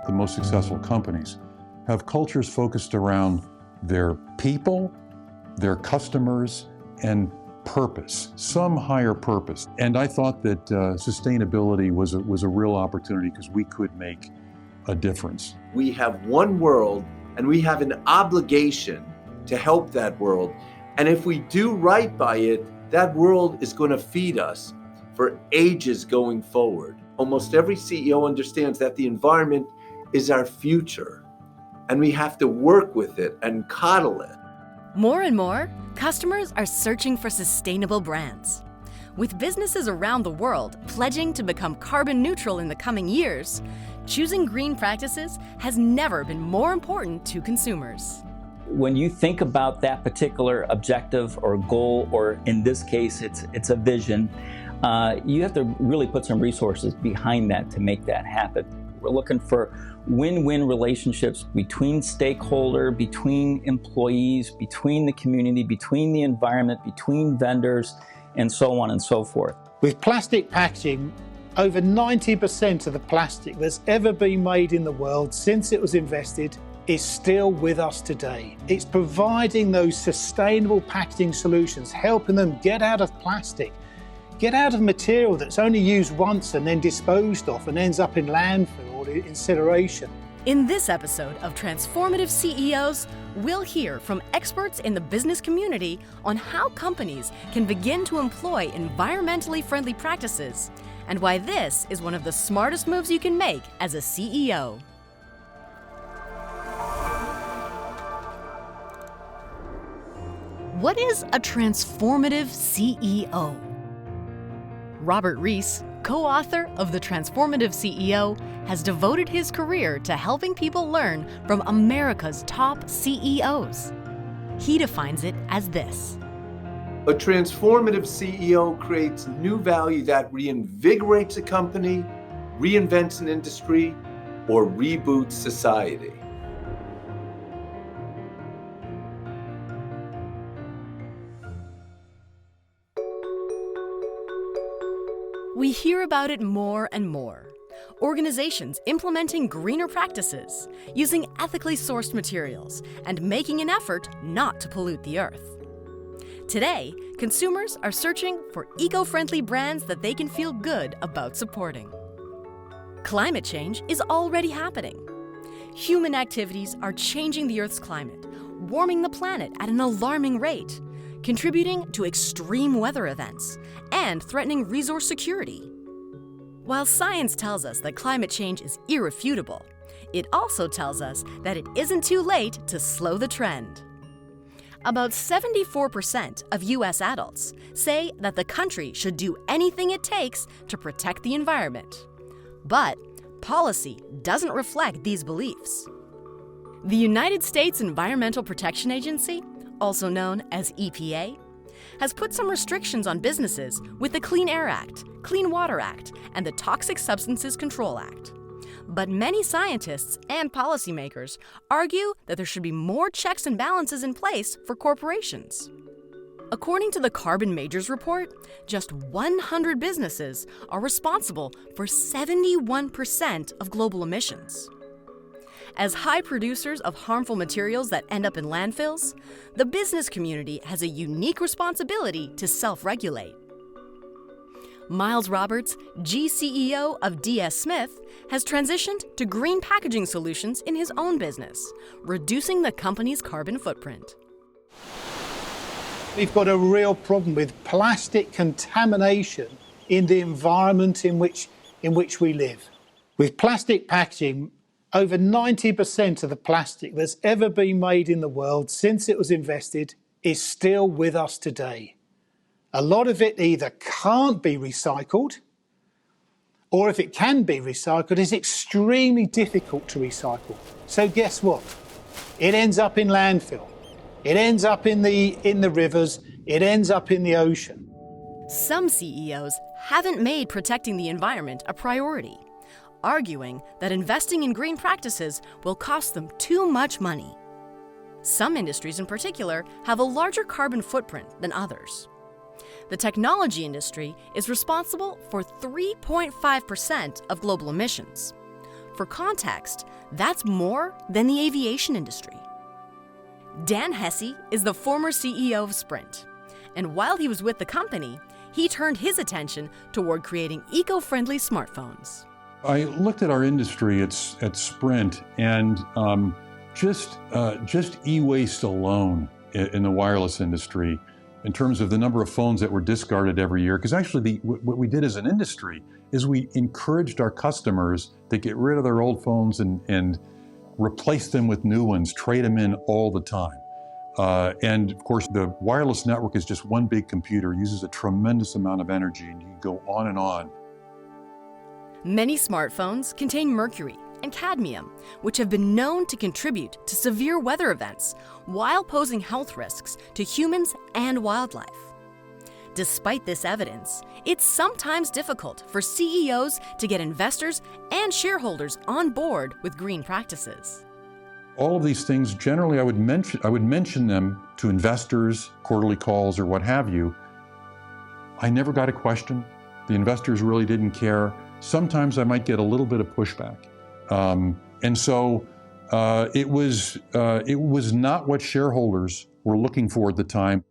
the most successful companies have cultures focused around their people, their customers, and purpose, some higher purpose. And I thought that sustainability was a real opportunity because we could make a difference. We have one world and we have an obligation to help that world. And if we do right by it, that world is going to feed us for ages going forward. Almost every CEO understands that the environment is our future and we have to work with it and coddle it. More and more, customers are searching for sustainable brands. With businesses around the world pledging to become carbon neutral in the coming years, choosing green practices has never been more important to consumers. When you think about that particular objective or goal, or in this case, it's a vision, you have to really put some resources behind that to make that happen. We're looking for win-win relationships between stakeholder, between employees, between the community, between the environment, between vendors, and so on and so forth. With plastic packaging, over 90% of the plastic that's ever been made in the world since it was invented is still with us today. It's providing those sustainable packaging solutions, helping them get out of plastic, get out of material that's only used once and then disposed of and ends up in landfill or incineration. In this episode of Transformative CEOs, we'll hear from experts in the business community on how companies can begin to employ environmentally friendly practices and why this is one of the smartest moves you can make as a CEO. What is a transformative CEO? Robert Rees, co-author of The Transformative CEO, has devoted his career to helping people learn from America's top CEOs. He defines it as this: a transformative CEO creates new value that reinvigorates a company, reinvents an industry, or reboots society. We hear about it more and more. Organizations implementing greener practices, using ethically sourced materials, and making an effort not to pollute the earth. Today, consumers are searching for eco-friendly brands that they can feel good about supporting. Climate change is already happening. Human activities are changing the Earth's climate, warming the planet at an alarming rate, contributing to extreme weather events, and threatening resource security. While science tells us that climate change is irrefutable, it also tells us that it isn't too late to slow the trend. About 74% of U.S. adults say that the country should do anything it takes to protect the environment. But policy doesn't reflect these beliefs. The United States Environmental Protection Agency, also known as EPA, has put some restrictions on businesses with the Clean Air Act, Clean Water Act, and the Toxic Substances Control Act. But many scientists and policymakers argue that there should be more checks and balances in place for corporations. According to the Carbon Majors report, just 100 businesses are responsible for 71% of global emissions. As high producers of harmful materials that end up in landfills, the business community has a unique responsibility to self-regulate. Miles Roberts, GCEO of DS Smith, has transitioned to green packaging solutions in his own business, reducing the company's carbon footprint. We've got a real problem with plastic contamination in the environment in which we live. With plastic packaging, over 90% of the plastic that's ever been made in the world since it was invented is still with us today. A lot of it either can't be recycled, or if it can be recycled, is extremely difficult to recycle. So guess what? It ends up in landfill. It ends up in the rivers. It ends up in the ocean. Some CEOs haven't made protecting the environment a priority, arguing that investing in green practices will cost them too much money. Some industries in particular have a larger carbon footprint than others. The technology industry is responsible for 3.5% of global emissions. For context, that's more than the aviation industry. Dan Hesse is the former CEO of Sprint, and while he was with the company, he turned his attention toward creating eco-friendly smartphones. I looked at our industry at Sprint, and just e-waste alone in the wireless industry, in terms of the number of phones that were discarded every year, because actually what we did as an industry is we encouraged our customers to get rid of their old phones and replace them with new ones, trade them in all the time. And of course, the wireless network is just one big computer, uses a tremendous amount of energy, and you can go on and on. Many smartphones contain mercury and cadmium, which have been known to contribute to severe weather events while posing health risks to humans and wildlife. Despite this evidence, it's sometimes difficult for CEOs to get investors and shareholders on board with green practices. All of these things, generally I would mention them to investors, quarterly calls or what have you. I never got a question. The investors really didn't care. Sometimes I might get a little bit of pushback. And so it was not what shareholders were looking for at the time.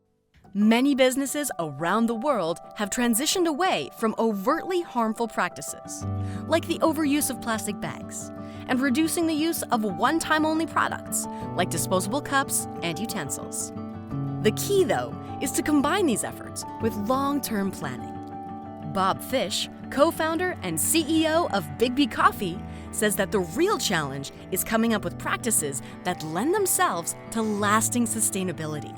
Many businesses around the world have transitioned away from overtly harmful practices, like the overuse of plastic bags, and reducing the use of one-time only products, like disposable cups and utensils. The key, though, is to combine these efforts with long-term planning. Bob Fish, co-founder and CEO of Big Coffee, says that the real challenge is coming up with practices that lend themselves to lasting sustainability.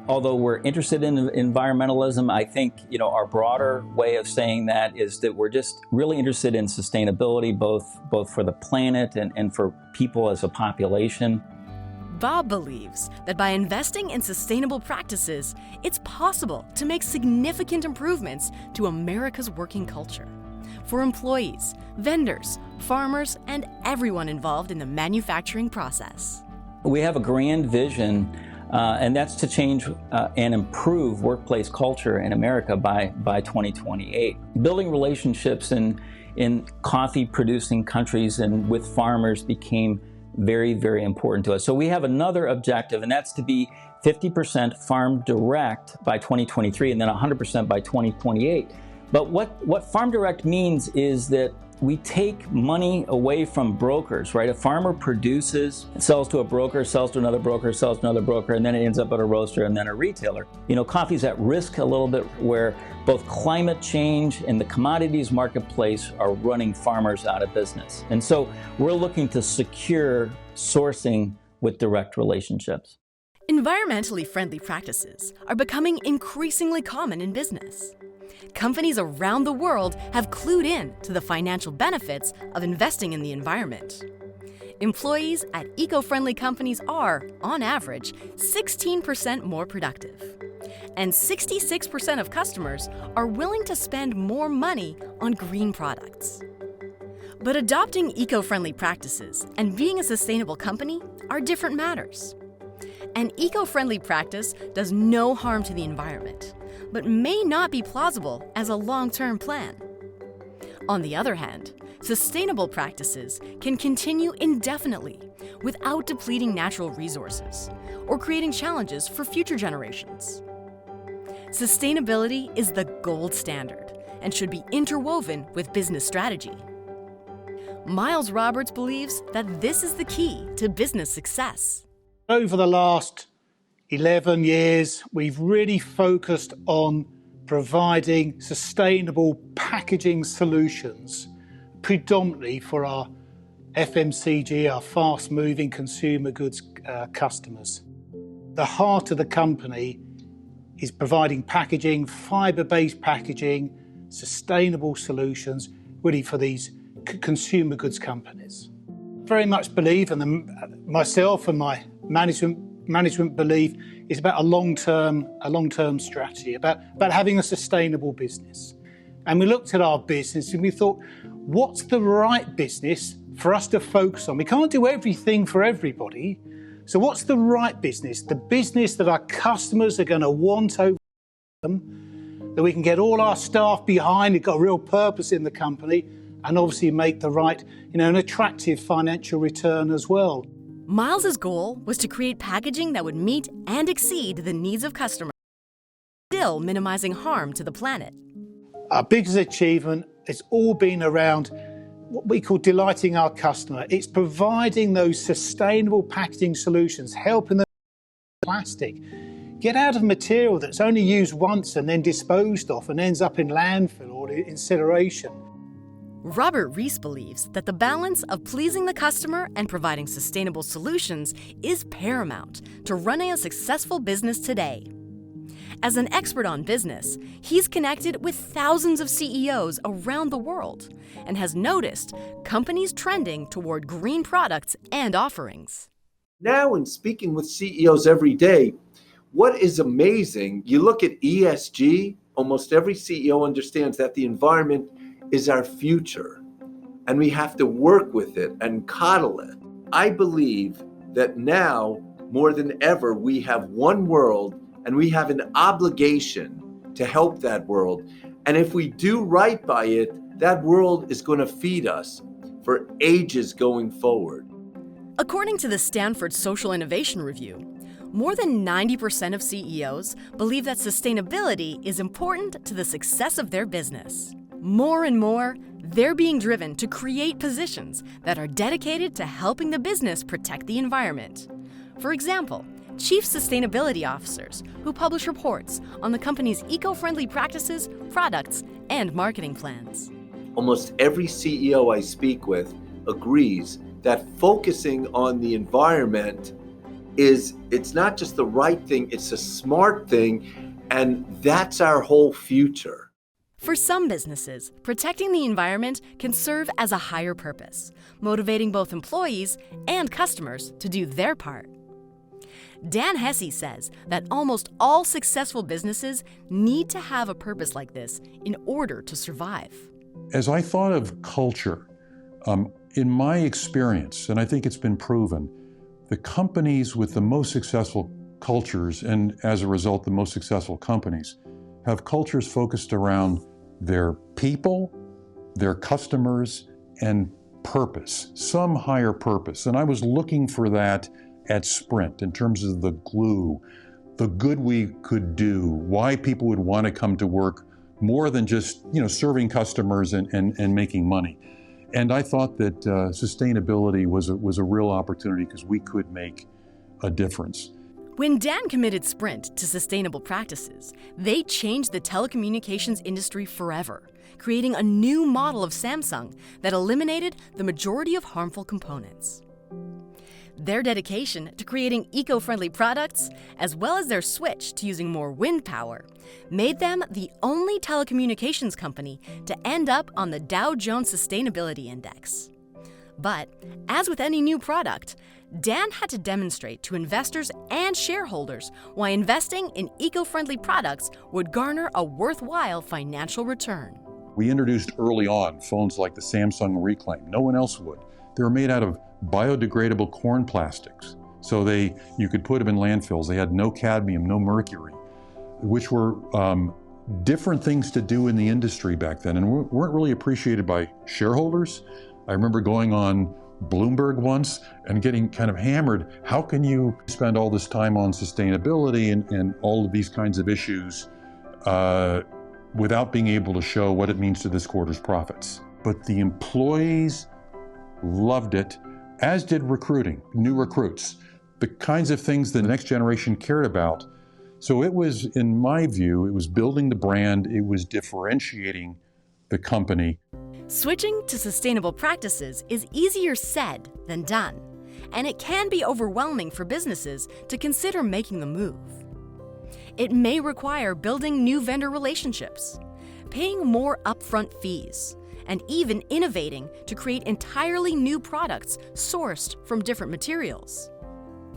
Although we're interested in environmentalism, I think our broader way of saying that is that we're just really interested in sustainability, both for the planet and for people as a population. Bob believes that by investing in sustainable practices, it's possible to make significant improvements to America's working culture for employees, vendors, farmers, and everyone involved in the manufacturing process. We have a grand vision, and that's to change and improve workplace culture in America by 2028. Building relationships in coffee-producing countries and with farmers became very, very important to us. So we have another objective, and that's to be 50% farm direct by 2023 and then 100% by 2028. But what farm direct means is that we take money away from brokers, right? A farmer produces, sells to a broker, sells to another broker, sells to another broker, and then it ends up at a roaster and then a retailer. Coffee's at risk a little bit where both climate change and the commodities marketplace are running farmers out of business. And so we're looking to secure sourcing with direct relationships. Environmentally friendly practices are becoming increasingly common in business. Companies around the world have clued in to the financial benefits of investing in the environment. Employees at eco-friendly companies are, on average, 16% more productive. And 66% of customers are willing to spend more money on green products. But adopting eco-friendly practices and being a sustainable company are different matters. An eco-friendly practice does no harm to the environment, but may not be plausible as a long-term plan. On the other hand, sustainable practices can continue indefinitely without depleting natural resources or creating challenges for future generations. Sustainability is the gold standard and should be interwoven with business strategy. Miles Roberts believes that this is the key to business success. Over the last 11 years, we've really focused on providing sustainable packaging solutions, predominantly for our FMCG, our fast-moving consumer goods customers. The heart of the company is providing packaging, fibre-based packaging, sustainable solutions, really for these consumer goods companies. Very much believe, and myself and my management belief, is about a long-term strategy, about having a sustainable business. And we looked at our business and we thought, what's the right business for us to focus on? We can't do everything for everybody. So what's the right business? The business that our customers are going to want over them, that we can get all our staff behind, it's got a real purpose in the company, and obviously make the right, an attractive financial return as well. Miles's goal was to create packaging that would meet and exceed the needs of customers, still minimizing harm to the planet. Our biggest achievement has all been around what we call delighting our customer. It's providing those sustainable packaging solutions, helping them plastic. Get out of material that's only used once and then disposed of and ends up in landfill or incineration. Robert Rees believes that the balance of pleasing the customer and providing sustainable solutions is paramount to running a successful business today. As an expert on business, he's connected with thousands of CEOs around the world and has noticed companies trending toward green products and offerings. Now, in speaking with CEOs every day, what is amazing, you look at ESG, almost every CEO understands that the environment is our future, and we have to work with it and coddle it. I believe that now, more than ever, we have one world, and we have an obligation to help that world. And if we do right by it, that world is going to feed us for ages going forward. According to the Stanford Social Innovation Review, more than 90% of CEOs believe that sustainability is important to the success of their business. More and more, they're being driven to create positions that are dedicated to helping the business protect the environment. For example, Chief Sustainability Officers who publish reports on the company's eco-friendly practices, products, and marketing plans. Almost every CEO I speak with agrees that focusing on the environment it's not just the right thing, it's a smart thing, and that's our whole future. For some businesses, protecting the environment can serve as a higher purpose, motivating both employees and customers to do their part. Dan Hesse says that almost all successful businesses need to have a purpose like this in order to survive. As I thought of culture, in my experience, and I think it's been proven, the companies with the most successful cultures, and as a result, the most successful companies, have cultures focused around their people, their customers, and purpose, some higher purpose. And I was looking for that at Sprint in terms of the glue, the good we could do, why people would want to come to work more than just serving customers and making money. And I thought that sustainability was a real opportunity because we could make a difference. When Dan committed Sprint to sustainable practices, they changed the telecommunications industry forever, creating a new model of Samsung that eliminated the majority of harmful components. Their dedication to creating eco-friendly products, as well as their switch to using more wind power, made them the only telecommunications company to end up on the Dow Jones Sustainability Index. But, as with any new product, Dan had to demonstrate to investors and shareholders why investing in eco-friendly products would garner a worthwhile financial return. We introduced early on phones like the Samsung Reclaim. No one else would. They were made out of biodegradable corn plastics. So you could put them in landfills. They had no cadmium, no mercury, which were different things to do in the industry back then and weren't really appreciated by shareholders. I remember going on Bloomberg once and getting kind of hammered. How can you spend all this time on sustainability and all of these kinds of issues without being able to show what it means to this quarter's profits? But the employees loved it, as did recruiting, new recruits, the kinds of things the next generation cared about. So it was, in my view, it was building the brand, it was differentiating the company. Switching to sustainable practices is easier said than done, and it can be overwhelming for businesses to consider making the move. It may require building new vendor relationships, paying more upfront fees, and even innovating to create entirely new products sourced from different materials.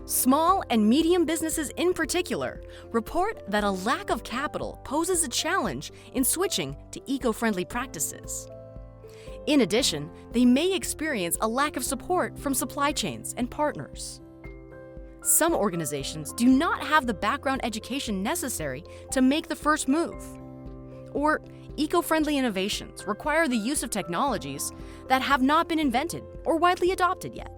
Small and medium businesses in particular report that a lack of capital poses a challenge in switching to eco-friendly practices. In addition, they may experience a lack of support from supply chains and partners. Some organizations do not have the background education necessary to make the first move. Or eco-friendly innovations require the use of technologies that have not been invented or widely adopted yet.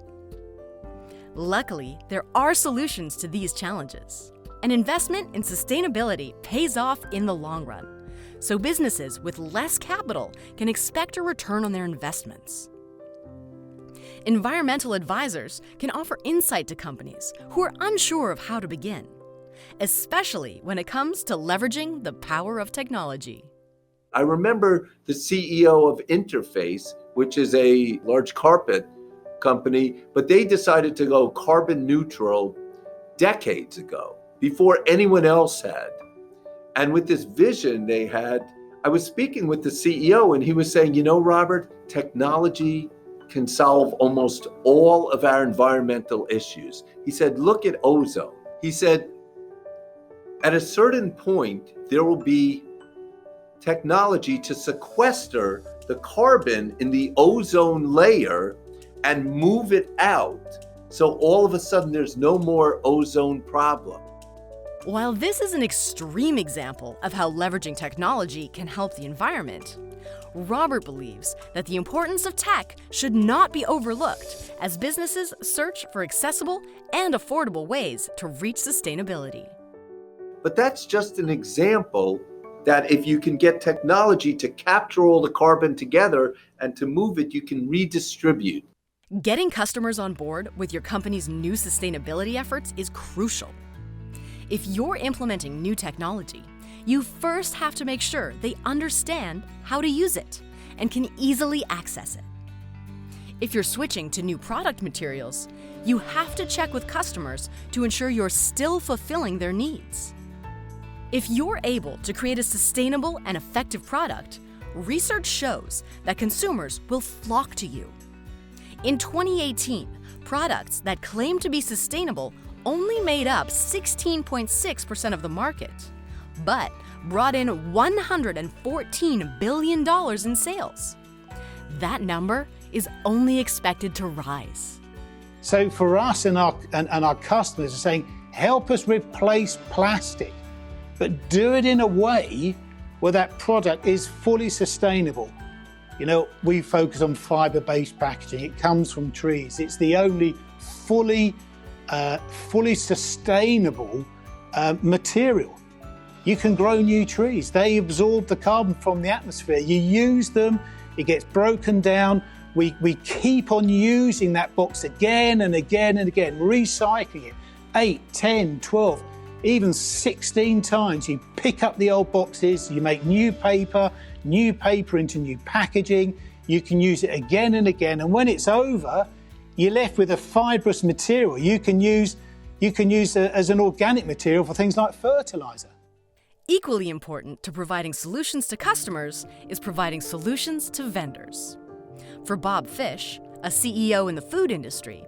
Luckily, there are solutions to these challenges. An investment in sustainability pays off in the long run, so businesses with less capital can expect a return on their investments. Environmental advisors can offer insight to companies who are unsure of how to begin, especially when it comes to leveraging the power of technology. I remember the CEO of Interface, which is a large carpet company, but they decided to go carbon neutral decades ago, before anyone else had. And with this vision they had, I was speaking with the CEO and he was saying, you know, Robert, technology can solve almost all of our environmental issues. He said, look at ozone. He said, at a certain point, there will be technology to sequester the carbon in the ozone layer and move it out. So all of a sudden, there's no more ozone problem. While this is an extreme example of how leveraging technology can help the environment, Robert believes that the importance of tech should not be overlooked as businesses search for accessible and affordable ways to reach sustainability. But that's just an example that if you can get technology to capture all the carbon together and to move it, you can redistribute. Getting customers on board with your company's new sustainability efforts is crucial. If you're implementing new technology, you first have to make sure they understand how to use it and can easily access it. If you're switching to new product materials, you have to check with customers to ensure you're still fulfilling their needs. If you're able to create a sustainable and effective product, research shows that consumers will flock to you. In 2018, products that claim to be sustainable only made up 16.6% of the market, but brought in $114 billion in sales. That number is only expected to rise. So for us and our customers are saying, help us replace plastic, but do it in a way where that product is fully sustainable. You know, we focus on fiber-based packaging. It comes from trees. It's the only fully sustainable material. You can grow new trees. They absorb the carbon from the atmosphere. You use them, it gets broken down. We keep on using that box again and again and again, recycling it 8, 10, 12, even 16 times. You pick up the old boxes, you make new paper into new packaging. You can use it again and again. And when it's over, you're left with a fibrous material you can use as an organic material for things like fertilizer. Equally important to providing solutions to customers is providing solutions to vendors. For Bob Fish, a CEO in the food industry,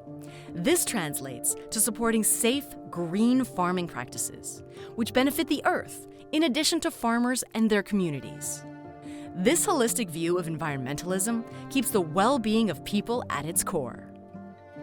this translates to supporting safe, green farming practices, which benefit the earth in addition to farmers and their communities. This holistic view of environmentalism keeps the well-being of people at its core.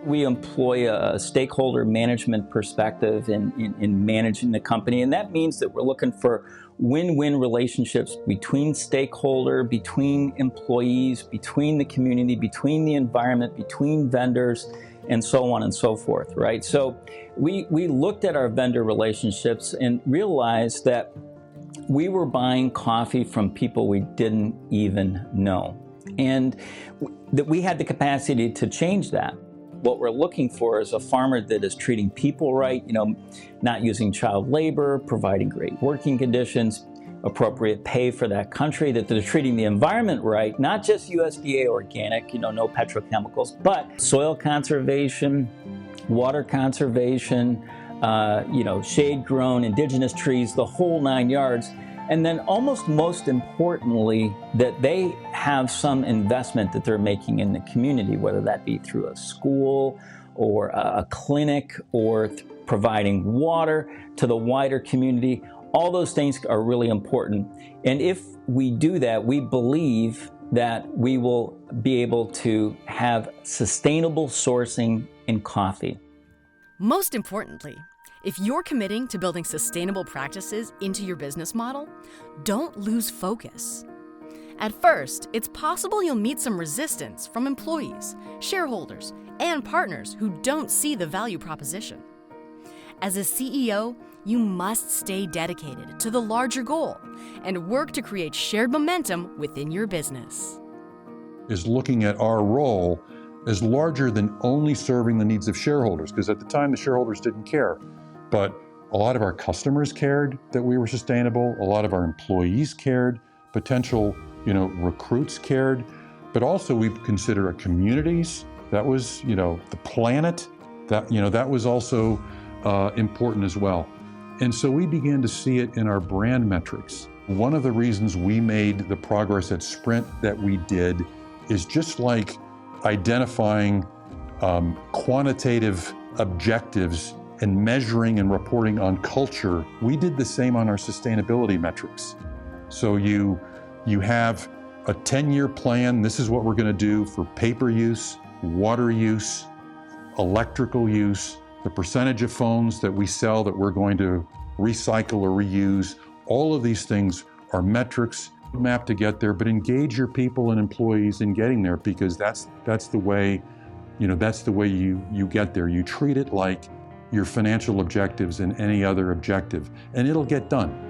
We employ a stakeholder management perspective in managing the company, and that means that we're looking for win-win relationships between stakeholder, between employees, between the community, between the environment, between vendors, and so on and so forth, right? So we looked at our vendor relationships and realized that we were buying coffee from people we didn't even know, and that we had the capacity to change that. What we're looking for is a farmer that is treating people right, not using child labor, providing great working conditions, appropriate pay for that country, that they're treating the environment right, not just USDA organic, no petrochemicals, but soil conservation, water conservation, shade-grown indigenous trees, the whole 9 yards. And then almost most importantly, that they have some investment that they're making in the community, whether that be through a school or a clinic or providing water to the wider community. All those things are really important. And if we do that, we believe that we will be able to have sustainable sourcing in coffee. Most importantly, if you're committing to building sustainable practices into your business model, don't lose focus. At first, it's possible you'll meet some resistance from employees, shareholders, and partners who don't see the value proposition. As a CEO, you must stay dedicated to the larger goal and work to create shared momentum within your business. Is looking at our role as larger than only serving the needs of shareholders, because at the time the shareholders didn't care. But a lot of our customers cared that we were sustainable, a lot of our employees cared, potential recruits cared, but also we consider our communities. That was, the planet, that was also important as well. And so we began to see it in our brand metrics. One of the reasons we made the progress at Sprint that we did is just like identifying quantitative objectives and measuring and reporting on culture, we did the same on our sustainability metrics. So you have a 10-year plan. This is what we're going to do for paper use, water use, electrical use, the percentage of phones that we sell that we're going to recycle or reuse. All of these things are metrics, map to get there, but engage your people and employees in getting there, because that's the way, that's the way you get there. You treat it like your financial objectives and any other objective, and it'll get done.